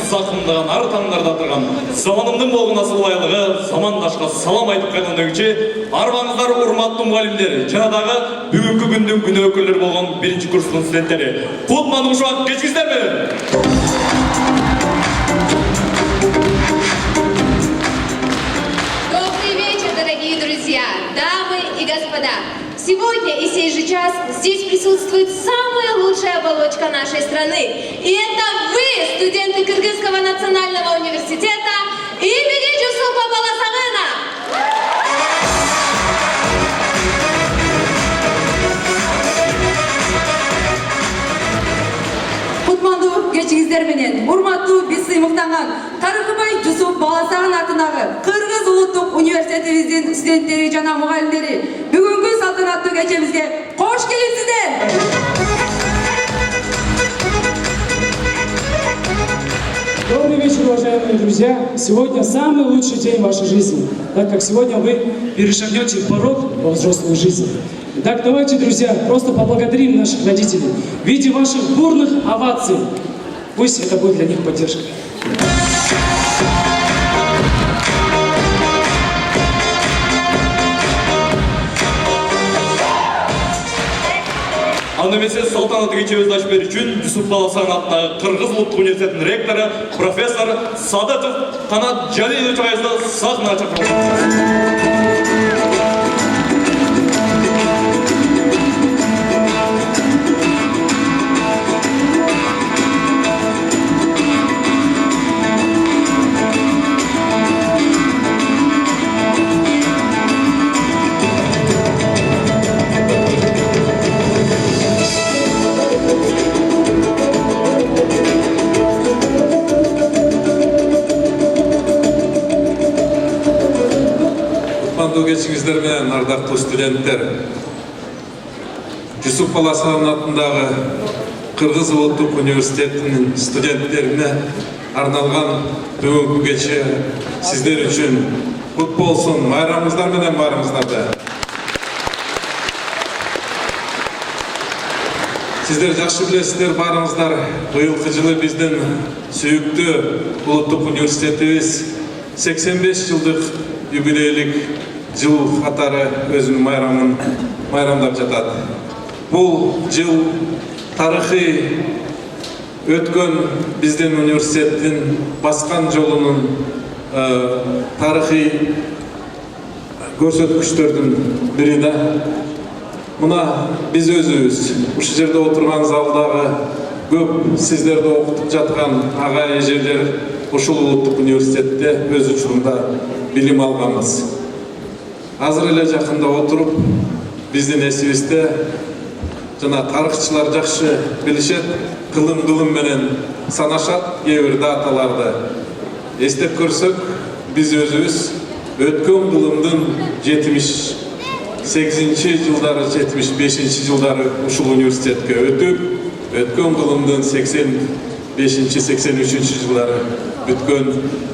Сақындаған ар таңдарда тұрған заманымның болғына сылайлығы замандашқа салам айтып қайтындығычы арбаңыздар урматтуу мұғалімдер жаңадағы бүгінгі күндің күні өкілдері болған бірінші курстың студенттері Құлман ушақ кешкіздер ме? Добрый вечер, дорогие друзья, дамы и господа. Сегодня и сей же час здесь присутствует самая лучшая оболочка нашей страны. И это вы, студенты Кыргызского национального университета имени Жусупа Баласағына. Кутмандуу кечиңиздер менен урматтуу биз сыймыктанган Тарыхыбай Жусуп Баласағын атынагы Кыргыз улуттук университетибиздин студенттери жана мугалимдери бүгүнкү салтанаттуу кечемизге кош келипсиздер. Добрый вечер, уважаемые друзья! Сегодня самый лучший день в вашей жизни, так как сегодня вы перешагнете порог во взрослую жизнь. Итак, давайте, друзья, просто поблагодарим наших родителей в виде ваших бурных оваций. Пусть это будет для них поддержкой. Андамесе салтанатты кечебизди ачып берүү үчүн Жусуп Баласағын атындагы Кыргыз улуттук университетинин ректору профессор Садыков Канат Жалилович агайыбызды сахнаға чакырып кечиңиздер менен ардактуу студенттер. Жусуп Баласагын атындагы Кыргыз Улуттук университетинин студенттерине арналган бүгүнкү кече сиздер үчүн кут болсун. Майрамыңыздар менен барыңыздар да. Сиздер жакшы билесиздер, барыңыздар. Быйылкы жылы биздин сүйүктүү Улуттук университетибиз 85 жылдык юбилейлик жыл катары өзүнүн майрамын майрамдап жатат. Бул жыл тарыхый өткөн биздин университеттин баскан жолунун тарыхый көрсөткүчтөрдүн бири да. Мына биз өзүбүз ушул жерде отурган залдагы көп сиздерди окутуп жаткан ага эжелер ушул улуттук университетте өз учурунда билим алганбыз. Азыр эле жакында отуруп биздин эсибизде жана тарыхчылар жакшы билишет, кылым менен санашат кээ бир даталарды. Эстеп көрсөк, биз өзүбүз өткөн кылымдын 78 жылдары, 75 жылдары ушул университетке өтүп, өткөн кылымдын 85-83 жылдары бүткөн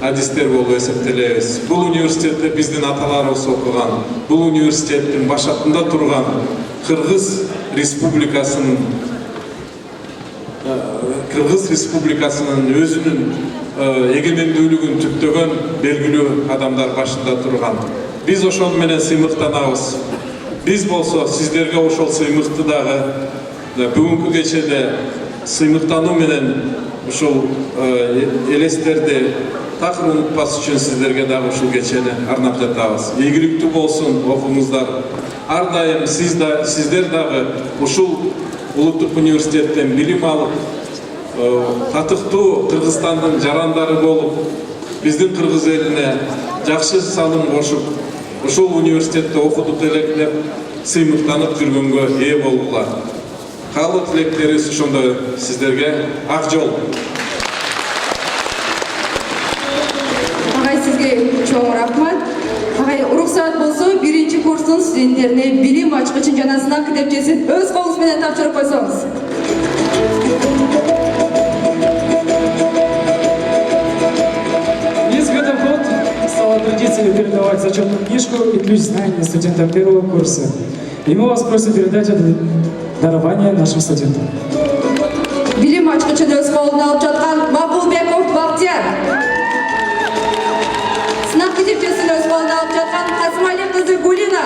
адистер болуп эсептелебиз. Бул университетте биздин аталарыбыз окуган, бул университеттин башатында турган Кыргыз Республикасынын өзүнүн эгемендүүлүгүн түптөгөн белгилүү адамдар башында турган. Биз ошол менен сыймыктанабыз. Биз болсо сиздерге ошол сыймыкты дагы бүгүнкү кечеде сыймыктануу менен ушул элестерди такыр унутпас үчүн сиздерге дагы ушул кечени арнап жатабыз. Ийгиликтүү болсун окууңуздар. Ар дайым сиздер дагы ушул Улуттук университеттен билим алып, татыктуу Кыргызстандын жарандары болуп, биздин кыргыз элине жакшы салым кошуп, ушул университетте окутуп электеп, сыймыктанып жүргөнгө ээ болгула. Каалуу тилектерибиз ошондой сиздерге ак жол. Агай, сизге чоң рахмат. Агай, уруксат болсо, 1-курстун студенттерине билим ачкычын жана сынак китепчесин өз колуңуз менен тапшырып койсоңуз. Есть в этом год стала традицией передавать зачетную книжку и ключ знаний студентам первого курса. И мы вас просим передать это дарование нашим студентам. Билим ачкычын өз колуна алып жаткан Макулбеков Бактияр. Сынак китепчесин өз колуна алып жаткан Касымали кызы Гулина.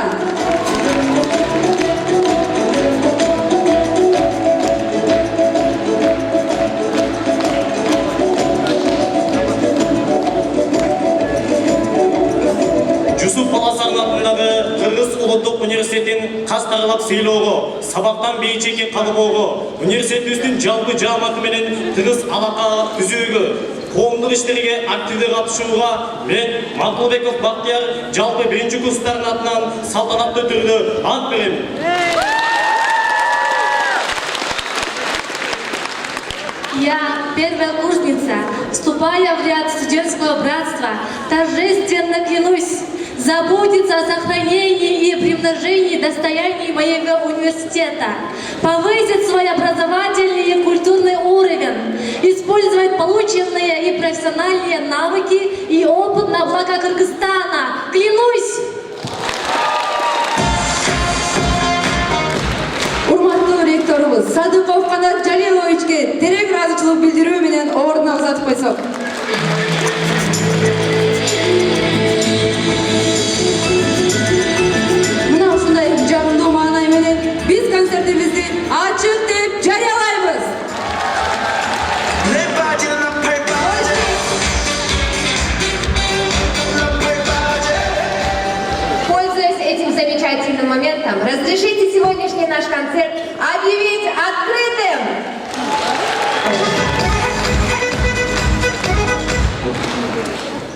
Жусуп Баласагын атындагы Кыргыз Улуттук университетин кастагылап сыйлоого, сабактан бейчеке кабылоого, университетибиздин жалпы жааматы менен тыгыз алака түзүүгө, коомдук иштерге активдүү катышууга мен Макулбеков Бактияр жалпы 1-курстардын атынан салтанаттуу түрдө ант берем. Я, первая курсница, вступая в ряд студентского братства, торжественно клянусь заботиться о сохранении и примножении достояний моего университета, повысить свой образовательный и культурный уровень, использовать полученные и профессиональные навыки и опыт на благо Кыргызстана. Клянусь! Урматтуу ректорубуз Садыков Канат Жалиловичке терек ыраазычылык билдирүү менен ордуна узатып койсок. Мына ушундай жагымдуу маанай менен биз концертибизди ачык деп жарыялайбыз. Пользуясь этим замечательным моментом, разрешите сегодняшний наш концерт объявить открытым.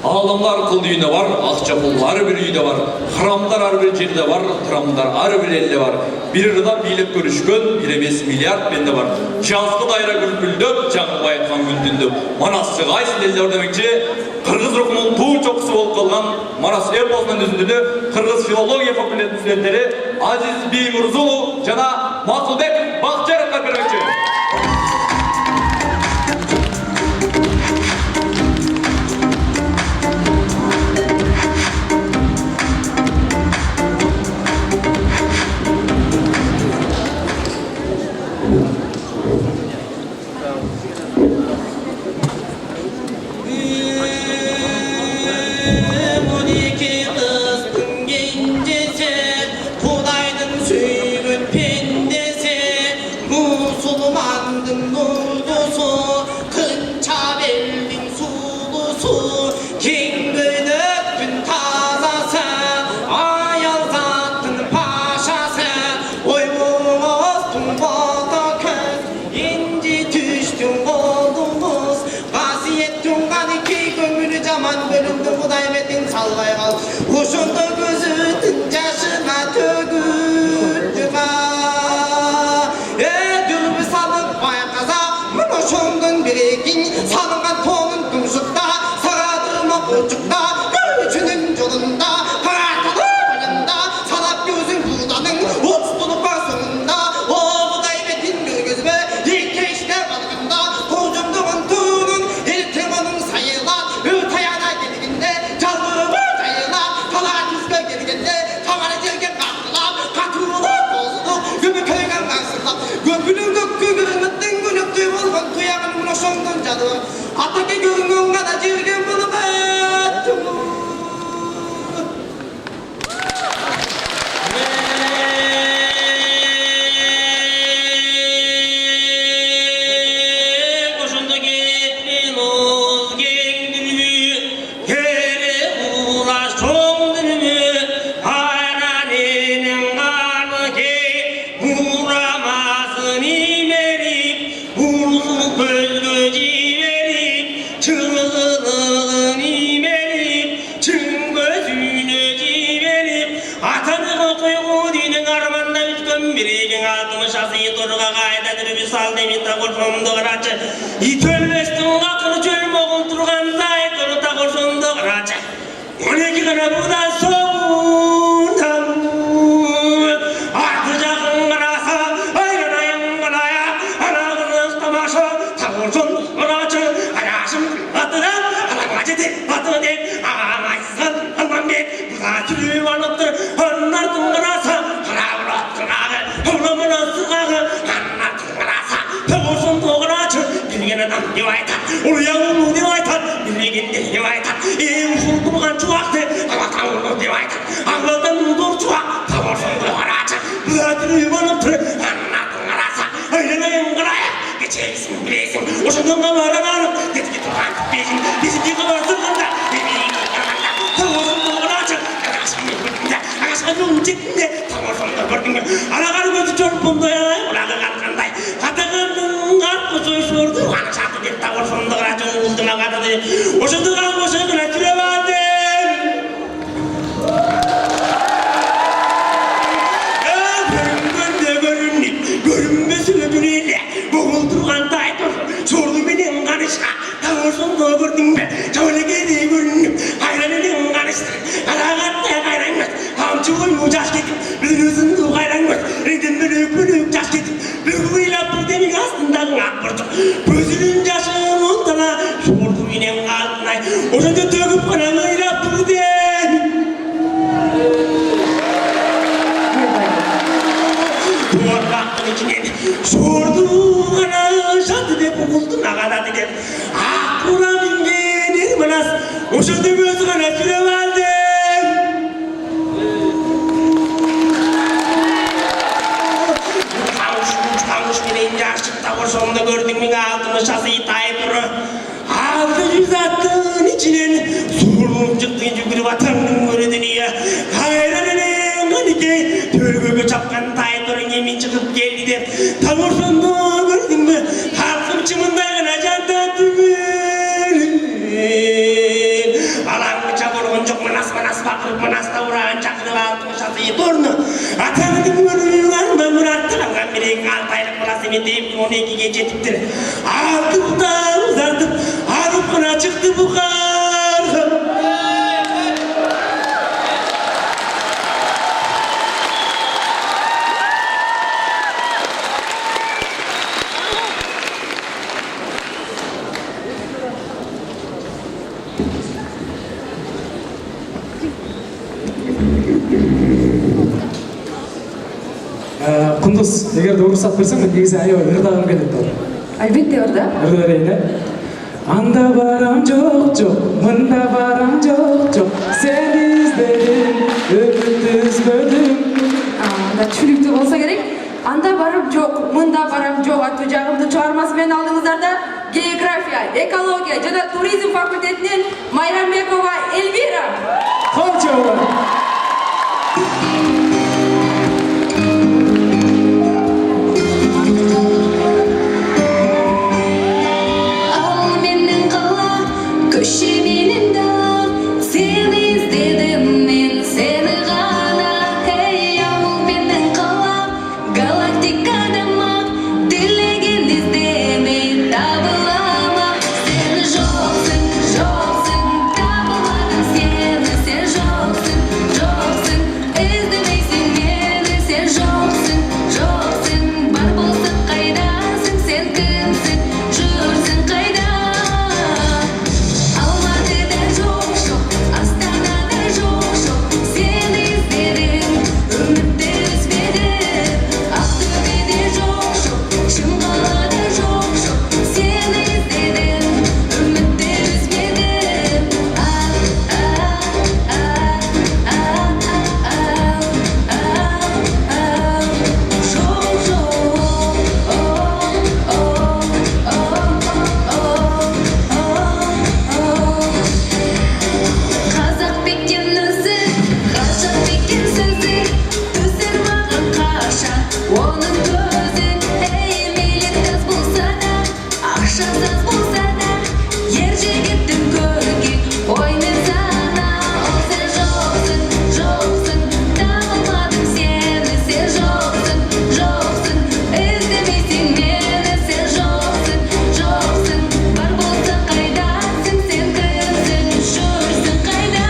Адамдар кыл үйүнө бар, акча пул ар бир үйдө бар, храмдар ар бир жерде бар, храмдар ар бир элде бар. Бир ырда бийлеп көрүшкөн 1,5 миллиард бенде бар. Жазгы дайра гүлгүлдөп, жаңылбай айткан күн түндө. Манасы кайсы элдер демекчи? Кыргыз рухунун туу чокусу болуп калган Марас эпосунун өзүндө кыргыз филология факультетинин студенттери Азиз Биймурзулов жана Макулбек Бакчаровдор бермекчи. Ошондо көзүнүн жашына төгүлдүга дүрбү салып байкаса мына ошондон бирегин салынган тоонун тумшукта сарадырма кочукта көрүүчүнүн жолунда каратылы баянда салап көзүн бууданын отстулук бар соңунда обудай бетин көргөзбө ийкеште балгында кожомдогон туунун эртең анын сайылат таяна келгенде жалбыроо келгенде тамары жерге каттылап катуулап боздук көбөкөйгөн каңсылап көпүнүн көккө көрүнөттүн көнөктүү болгон туягын мына ошондон жадып атаке көрүнгөн гана жерген болуп Altıktan uzartıp alıp bana çıktı bu kar. Кундуз, эгер де уруксат берсең, мен негизи аябай ырдагым келет ал. Албетте ырда. Ырда берейин, э? Анда барам жок жок, мында барам жок жок, сени издедим, үмүттү үзбөдүм. Анда түшүнүктүү болсо керек. Анда барам жок, мында барам жок аттуу жагымдуу чыгармасы менен алдыңыздарда география, экология жана туризм факультетинен Майрамбекова Эльвира. Камчы Ал менен кала, көчө менен дала, сени издедим мен, сени гана. Эй, ал менен кала, галактикадама, тилеген издемей табылама. Сен жоксуң, жоксуң, табылмадым сени, сен жоксуң, жоксуң, издемейсиң мени, сен жоксуң, жоксуң, бар болсо кайдасың, сен кимсиң, жүрсүң кайда? Алматыда жок жок, Астанада жок жок, сени издедим, үмүттү үзбөдүм. Актөбедө жок жок, Чымкалада жок жок, сени издедим, үмүттү үзбөдүм. Жок жок, Казак бекен өзү, Качак бекен сөзү, түсөр маған каша, оның көзі. Эй, мейлі таз болса да, ақшасыз болса да, ер жігіттің көрге оймен сана. Ол сен жоқсың, жоқсың, табылмадым сені, сен жоқсың, жоқсың, іздемейсің мені, сен жоқсың, жоқсың, бар болса қайдасың, сен кімсің, жүрсің қайда?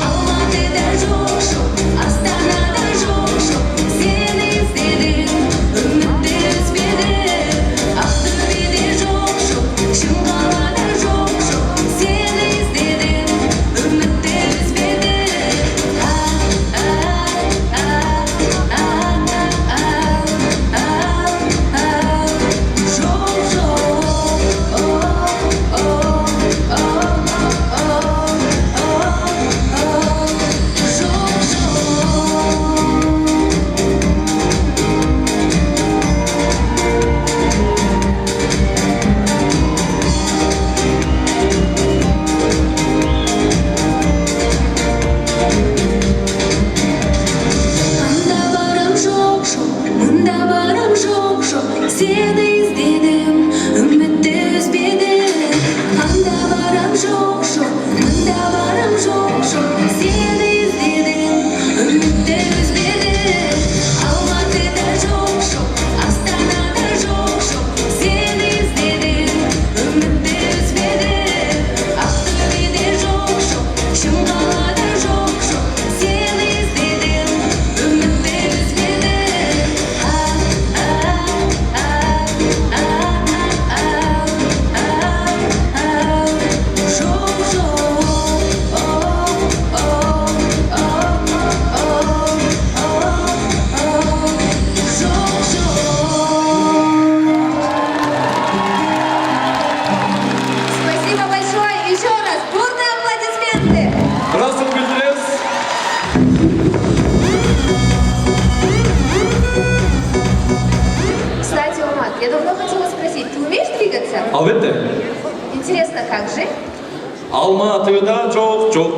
Алматыда жок жок, Астанада жок жок, сени издедим, үмүттү үзбөдүм. Актөбедө жок жок, Чымкалада жок жок, сени издедим, үмүттү үзбөдүм. Анда барам жок жок, мында барам жок жок, сени издедим, үмүттү үзбөдүм. Анда барам жок жок, мында барам жок жок, сени издедим, үмүттү үзбөдүм. Алматыда жок жок, Астанада жок жок, сени издедим, үмүттү үзбөдүм. Актөбедө жок жок, Чымкалада жок жок, сени издедим, үмүттү үзбөдүм. Спасибо большое. Еще раз бурные аплодисменты. Ырастык билдиребиз. Кстати, Умат, я давно хотела спросить, ты умеешь двигаться? Албетте. Интересно, как же? Алматыда жок жок.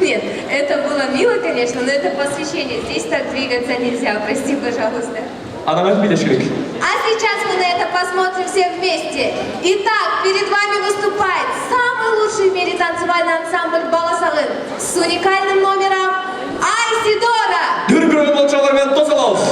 Нет, это было мило, конечно, но это посвящение. Здесь так двигаться нельзя, прости, пожалуйста. Анан айтып билеш керек. А сейчас мы на это посмотрим все вместе. Итак, перед вами выступает самый лучший в мире танцевальный ансамбль «Баласагын» с уникальным номером «Айсидора». Дүркүрөң болчалар менен тосалабыз.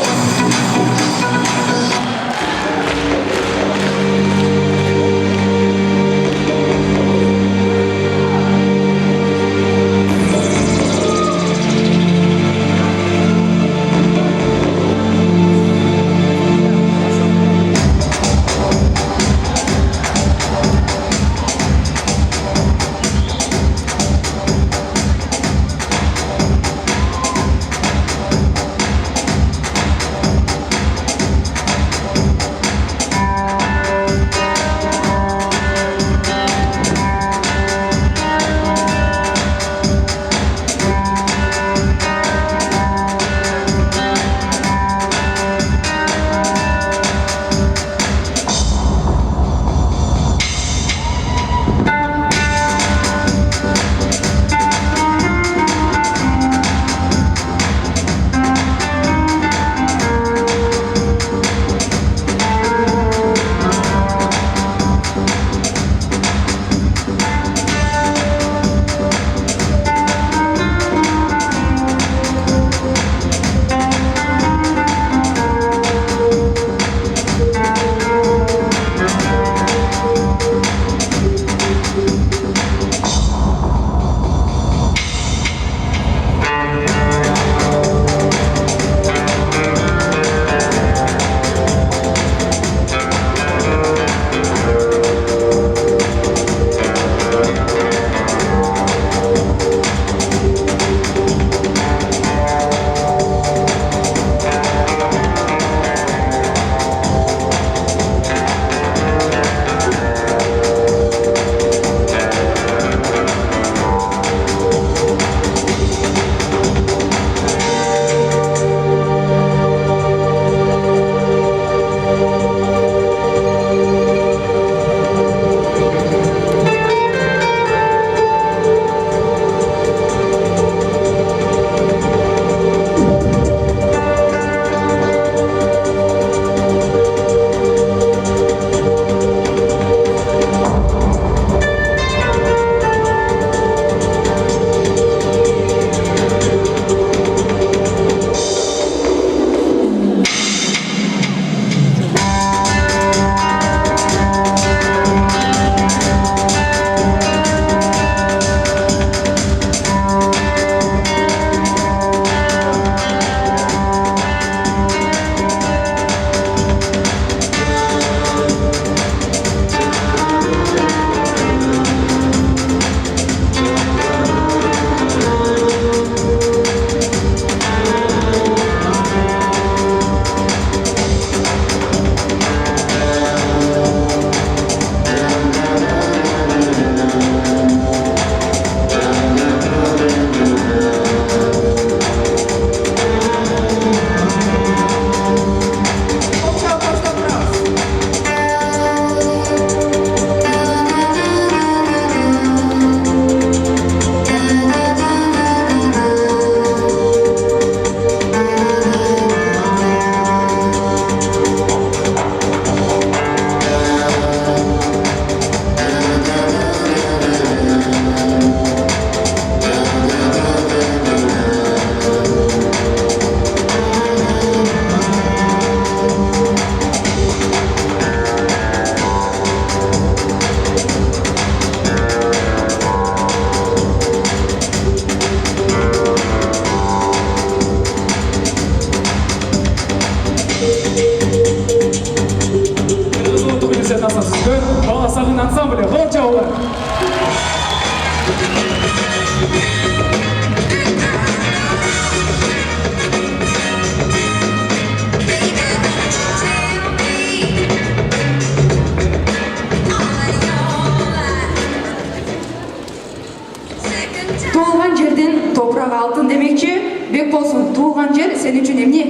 бек болсун, туулган жер сен үчүн эмне?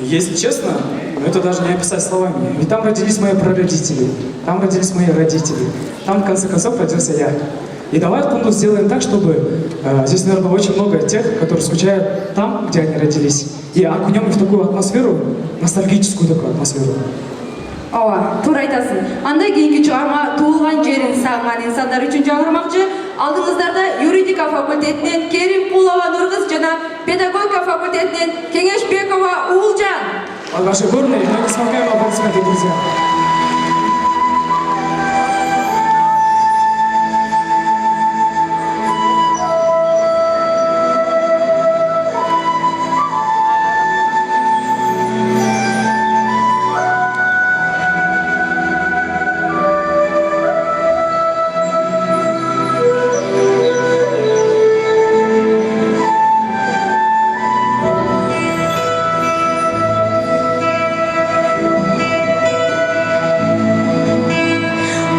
Если честно, это даже не описать словами. Ведь там родились мои прародители, там родились мои родители, там в конце концов родился я. И давай, Кундуз, сделаем так, чтобы здесь, наверное, очень много тех, которые скучают там, где они родились. И окунем их в такую атмосферу, ностальгическую такую атмосферу. Ооба, туура айтасың. Анда кийинки чыгарма туулган жерин сагынган инсандар үчүн жаңырмакчы. Алдыңыздарда юридика факультетинен Керим Кулова Нургыз жана педагогика факультетинен Кеңешбекова Уулжан. Под ваши горные и многосмокаемые аплодисменты, друзья.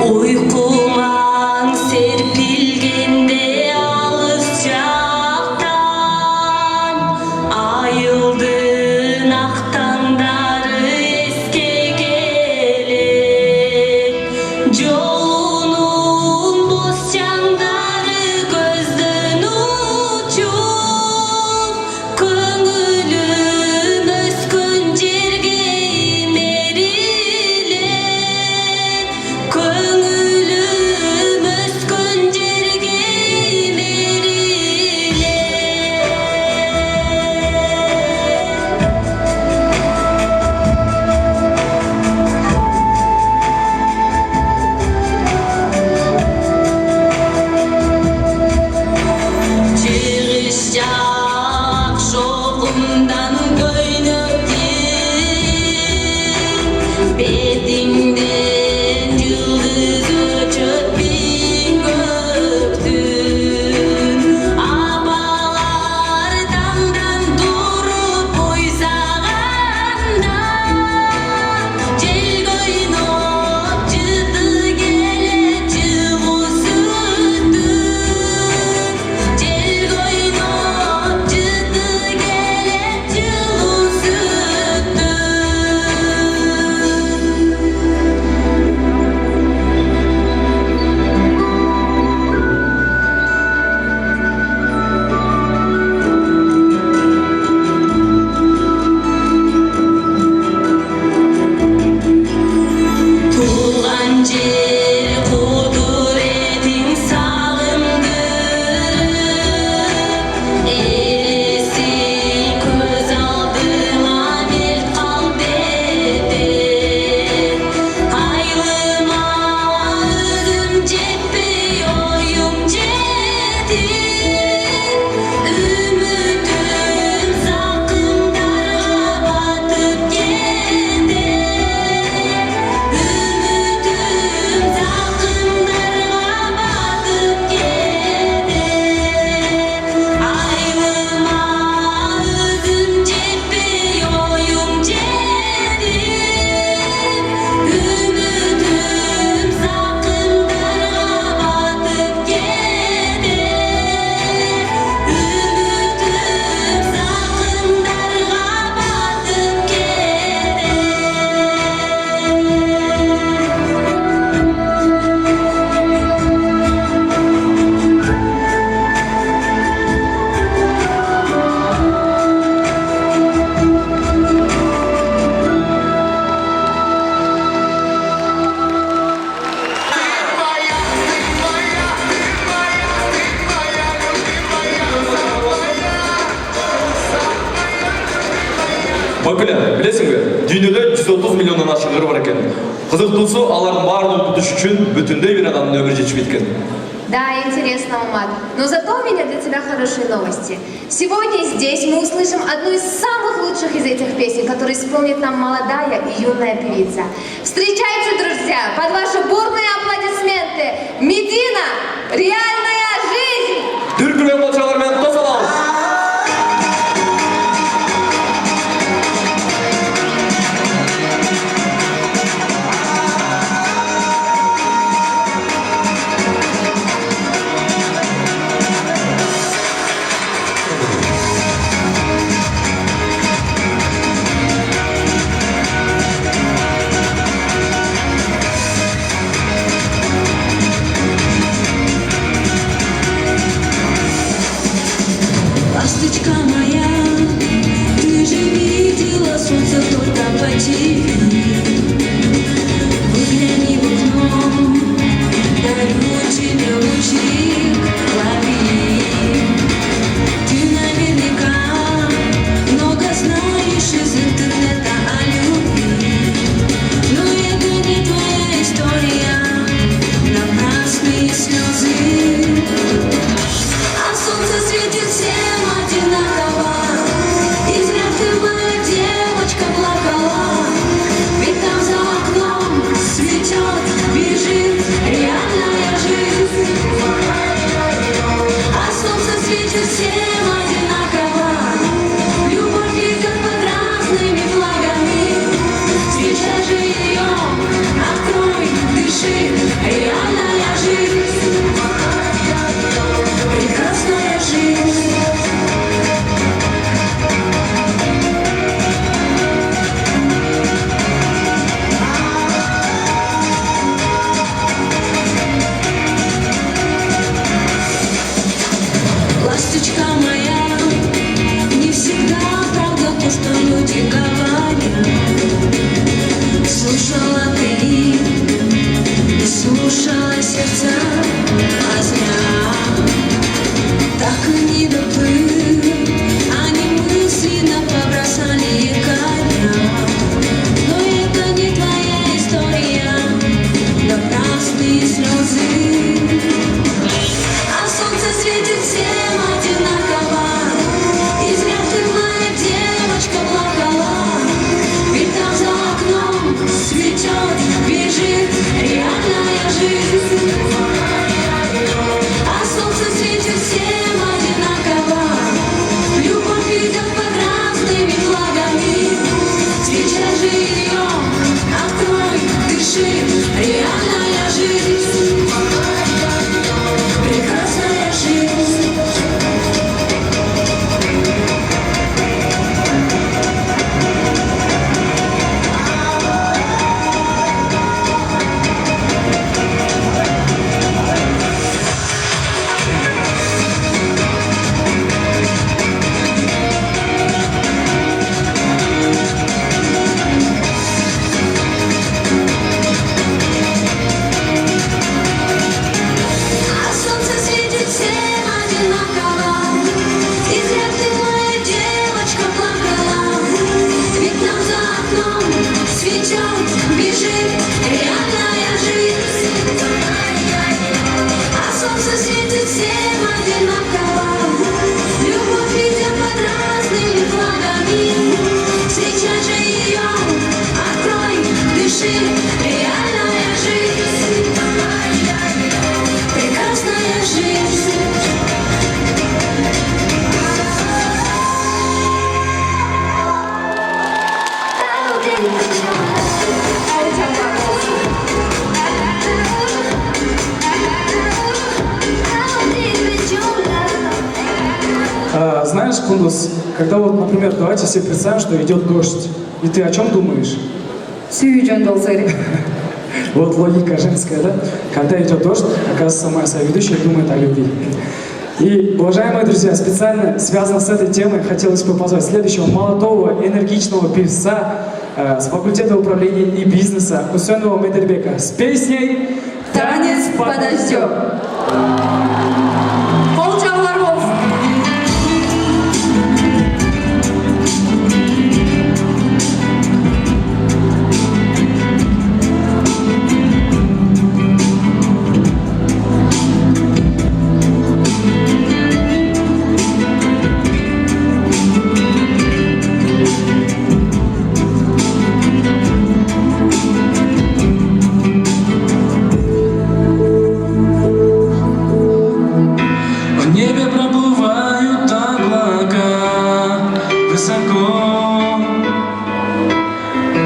Uykuman serpilgende alыс жактан айылдын ак таңдары эске келет жолунун боз чаңдары көздөн учуп көңүлүм өскөн жерге имерилет көңүлүм өскөн жерге имерилет чыгыш жак шоғымдан көйнөктү бетиңден жылдыз өчөт көктүн абалар таңдан туруп ойсаганда жел көйнөп жыты келет жылуу сүттү жел көйнөп жыты келет жылуу сүттү Туған жер кудуретиң сагындырып элесин көз алдыма мелт калбетет айылыма өзүм жетпей оюм жетип үмүтүм закымдарга батып кетет үмүтүм закымдарга батып кетет айылыма өзүм жетпей оюм жетип үмүтүм закымдарга батып кетет үмүтүм закымдарга батып Мөкілі, білесің бе, дүйнөдө 130 миллионнан ашық ыры бар екен. Қызықтуысы алардың барын ұлтыш үшін бүтіндей бір адамның өмірі жетіп кеткен. Да, интересно, Алмат. Но зато у меня для тебя хорошие новости. Сегодня здесь мы услышим одну из самых лучших из этих песен, которую исполнит нам молодая и юная певица. Встречайте, друзья, под ваши бурные аплодисменты Медина, реальная жизнь! Дүркілен болшалармен қосылауыз! моя, ты же видела солнце только по ТВ. Выгляни в окно, дарю тебе лучик, лови. Ты наверняка много знаешь из интернета о любви, но это не твоя история, напрасные слезы. А солнце светит всем одинаково, и зря ты, моя девочка, плакала. Ведь там за окном цветет, бежит реальная жизнь. А солнце светит всем одинаково, любовь идет под разными флагами. Встречай же ее, открой, дыши, реальная жизнь. Прекрасная жизнь. Ласточка моя, не всегда правда то, что люди говорят. Слушала ты и слушала сердца, а зря. Так и не доплыл, они мысленно побросали коня. Но это не твоя история, напрасные слезы. А солнце светит всем одинаково, и зря ты, моя девочка, плакала. Ведь там за окном цветет, бежит реальная жизнь. А солнце светит всем одинаково, любовь идет под разными флагами. Встречай же ее, открой, дыши, реальная жизнь. Прекрасная жизнь. А солнце светит всем одинаково, и зря ты, моя девочка, плакала. Ведь там за окном цветет, бежит реальная жизнь. А солнце светит всем одинаково, любовь идет под разными флагами. Встречай же ее, открой, дыши, реальная жизнь. Прекрасная жизнь. Знаешь, Кундус, когда вот, например, давайте себе представим, что идет дождь, и ты о чем думаешь? Сүйген болса керек. Вот логика женская, да? Когда идет дождь, оказывается, моя соведущая думает о любви. И, уважаемые друзья, специально связано с этой темой хотелось бы позвать следующего молодого, энергичного певца с факультета управления и бизнеса Усенова Медербека с песней Танец под дождем. Қолжаулар болсын.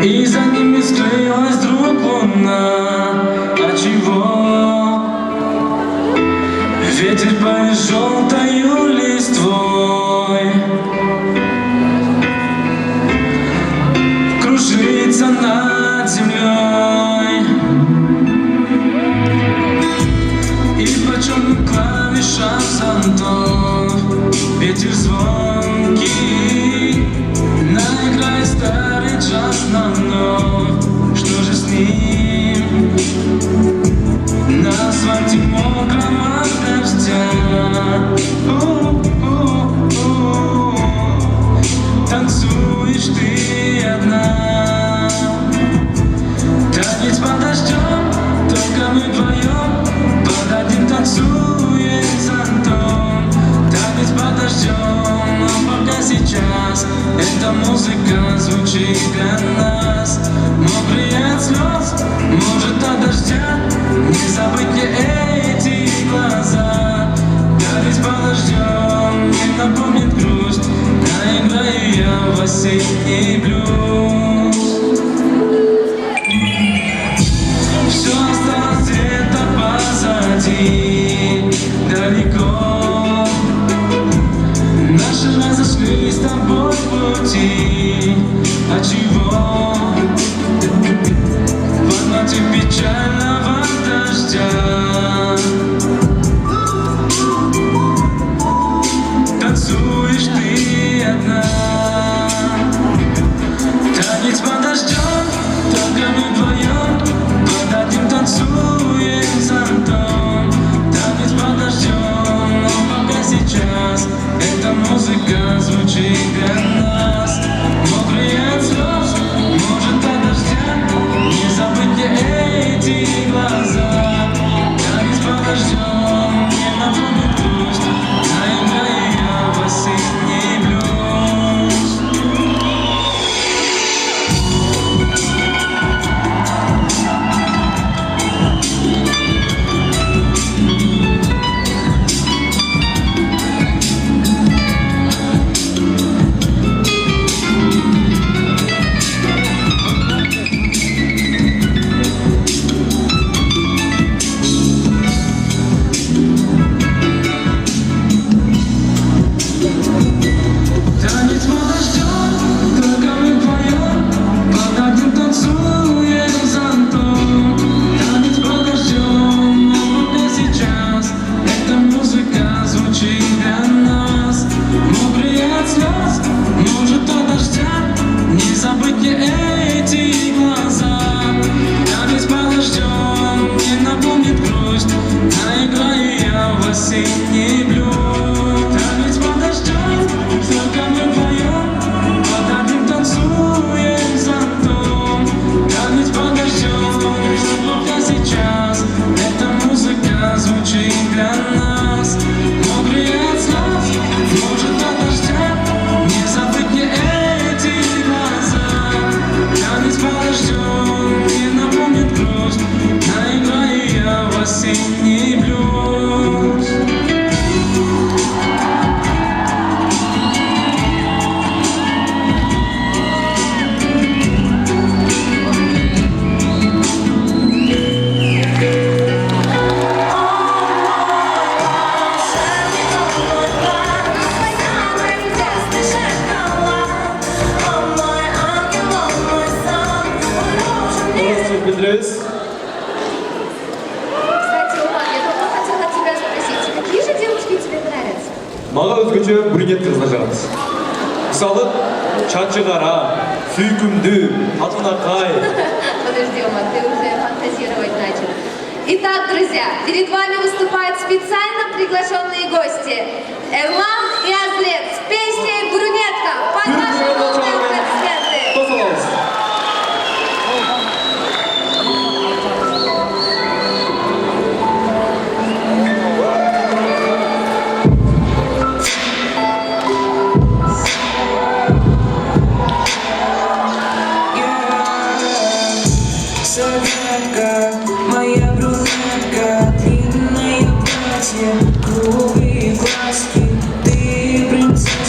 И за ними скрылась вдруг луна. А чего? Ветер поет желтою листвой, кружится над землей. И по черным клавишам зонтов ветер звон сейчас эта музыка звучит для нас. Мокрые от слез, может от дождя, не забыть мне эти глаза. Да ведь подождем, мне напомнит грусть, наиграю я в осенний блюз. Все осталось где-то позади, далеко. Наши разошлись с тобой пути. А чего? В одноте печального дождя танцуешь ты одна. Танец под дождем, только мы вдвоем, под одним танцуем зонтом. Танец под дождем, но пока сейчас эта музыка звучит для нас. Мокрые от слез, может от дождя, не забыть мне эти глаза. Танец под дождем, мне напомнит грусть, наиграю я в осенний блюз. Танец подождем, только мы вдвоем, под одним танцуем зонтом. Танец подождем, но пока сейчас эта музыка звучит для нас. Мокрые от слез, может от дождя, не забыть мне эти глаза. Танец подождем, мне напомнит грусть, наиграю я в осенний блюз. Танец подождем, только мы вдвоем, под одним танцуем зонтом. Танец подождем, пока сейчас эта музыка звучит для нас. Мокрые от слез, может от дождя, не забыть мне эти глаза. Танец подождем, мне напомнит грусть, наиграю я в осенний блюз. Білдіріңіз. Кстати, Роман, я давно хотела тебя спросить, какие же девушки тебе нравятся? Маған өзгөчө брюнет қыздар жағады. Мысалы, чачы қара, сүйкімді, қатынақай. Подожди, Роман, ты уже фантазировать начал. Итак, друзья, перед вами выступают специально приглашенные гости. Эрлан и Азлет с песней «Брюнетка». Под ваши полные аплодисменты. Қосылыңыз. Загадка, моя брюнетка, длинное платье, круглые глазки, ты принцесса.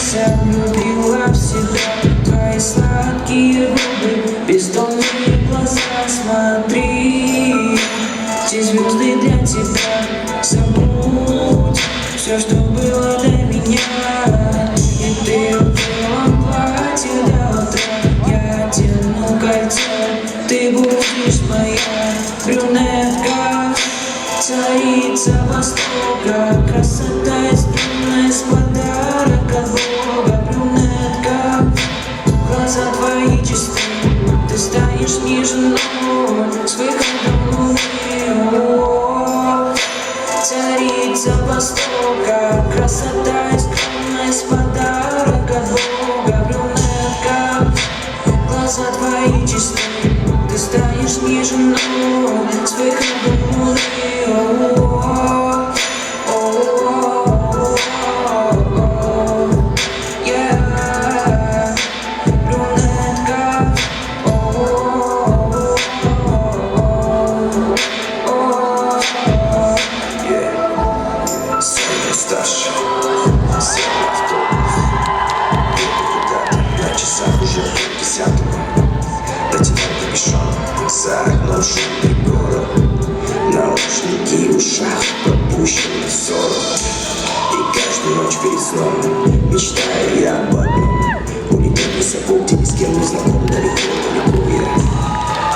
ушам приборов, наушники в ушах, пропущенный ссор. И каждую ночь перед сном мечтаю я об одном: улететь высоко, где ни с кем не знаком, далеко я.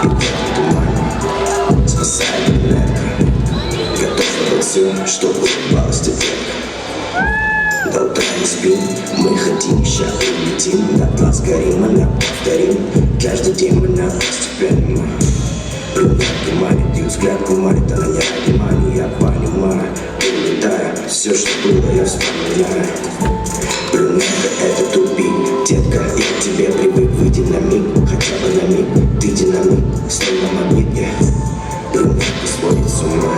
И в этом тумане спасает энергия, готов сделать все, чтобы улыбалась тебе. До утра не спим, мы хотим, ща улетим, на глаз горим, она повторим, каждый день мы на постепенно. Брюнетка манит, и взгляд кумарит, она не ради внимания, я понимаю, улетая, все, что было, я вспоминаю. Брюнетка — это тупик, детка, я к тебе привык, выйди на миг, хотя бы на миг, ты динамик, словно магнит, брюнетка сводит с ума,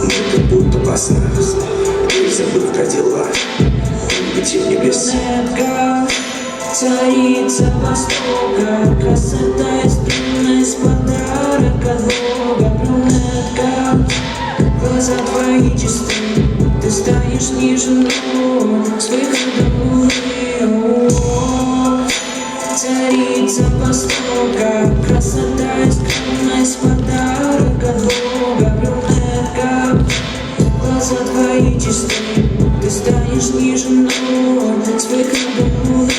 мы как будто во снах, ты забыв про дела, улети в небеса. Брюнетка, царица Востока, красота из из подарок от Бога. Брюнетка, глаза твои чисты, ты станешь ниже ног, с выходом луны. Царица Востока, красота из подарок от Бога. Брюнетка, глаза твои чисты, ты станешь ниже ног, с выходом луны.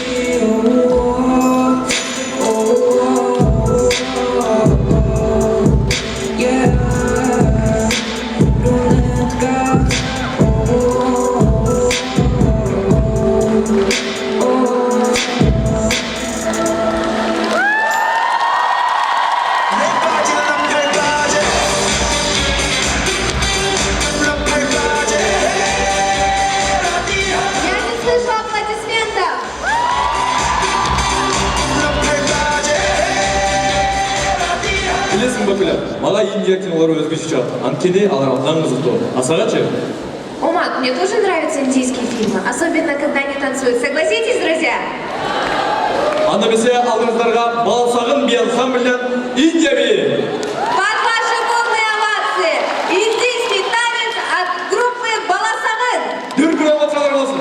Білесің ба, Күләп? Мала Индия кинолары өзгеше чықты. Анткени алар абдан кызыктуу. Асагачы? Умат, мне тоже нравятся индийские фильмы, особенно когда они танцуют. Согласитесь, друзья? Анда бесе алдыңыздарга Баласагын би ансамбльден Индия би. Под ваши полные овации индийский танец от группы Баласагын. Дүркүн овациялар болсун.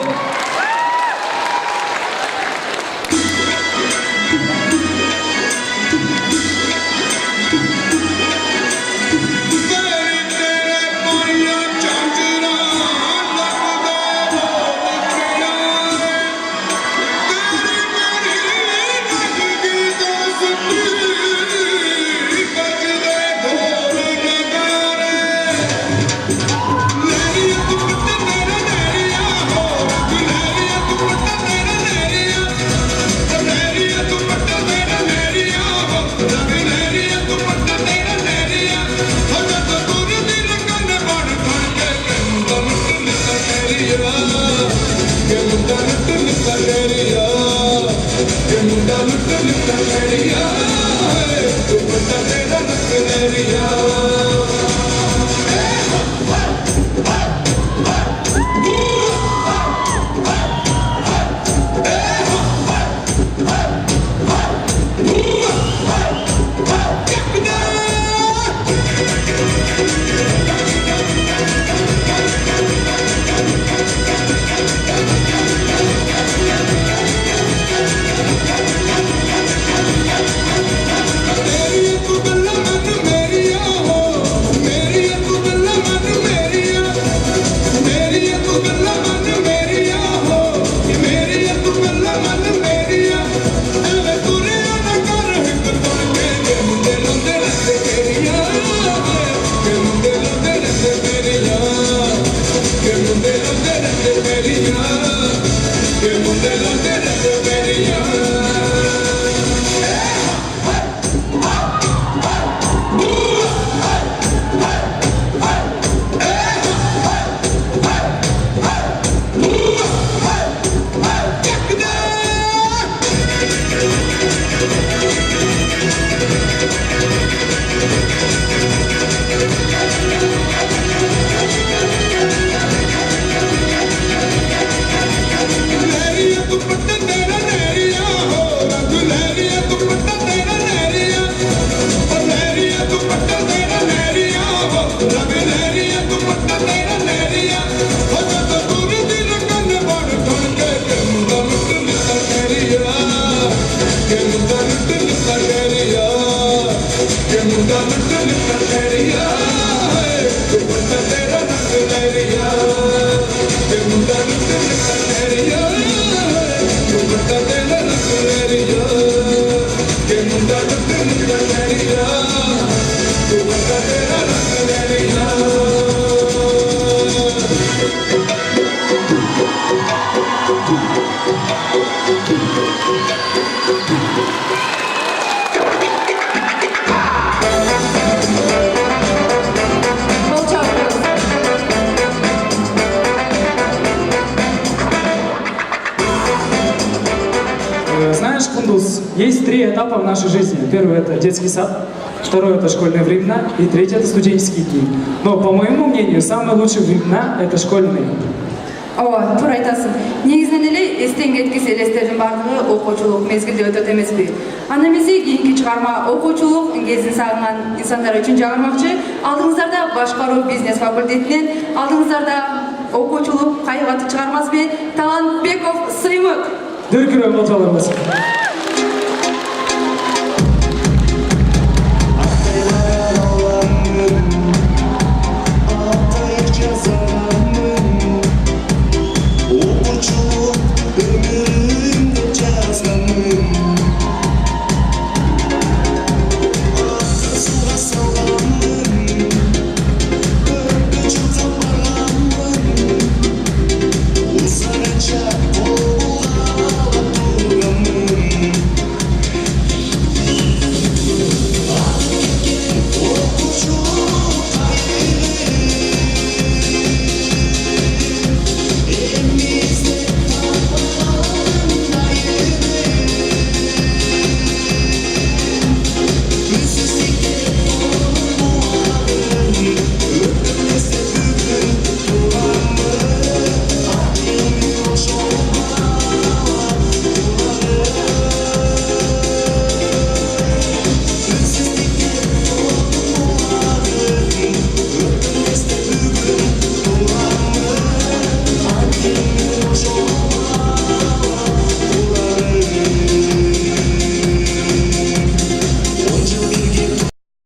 Знаешь, Кундуз, есть 3 этапа в нашей жизни. Первый — это детский сад, второй — это школьные времена, и третий — это студенческие дни. Но, по моему мнению, самые лучшие времена — это школьные. Ооба, туура айтасың. Негизинен эле эстен кеткис элестердин баардыгы окуучулук мезгилде өтөт эмеспи. Аны эмесе кийинки чыгарма окуучулук кезин сагынган инсандар үчүн чыгармакчы. Алдыңыздарда башкаруу бизнес факультетинен, алдыңыздарда окуучулук кайгы аты чыгармасы менен Талантбеков Сыймык. Дүркүрөп отураларыңыз.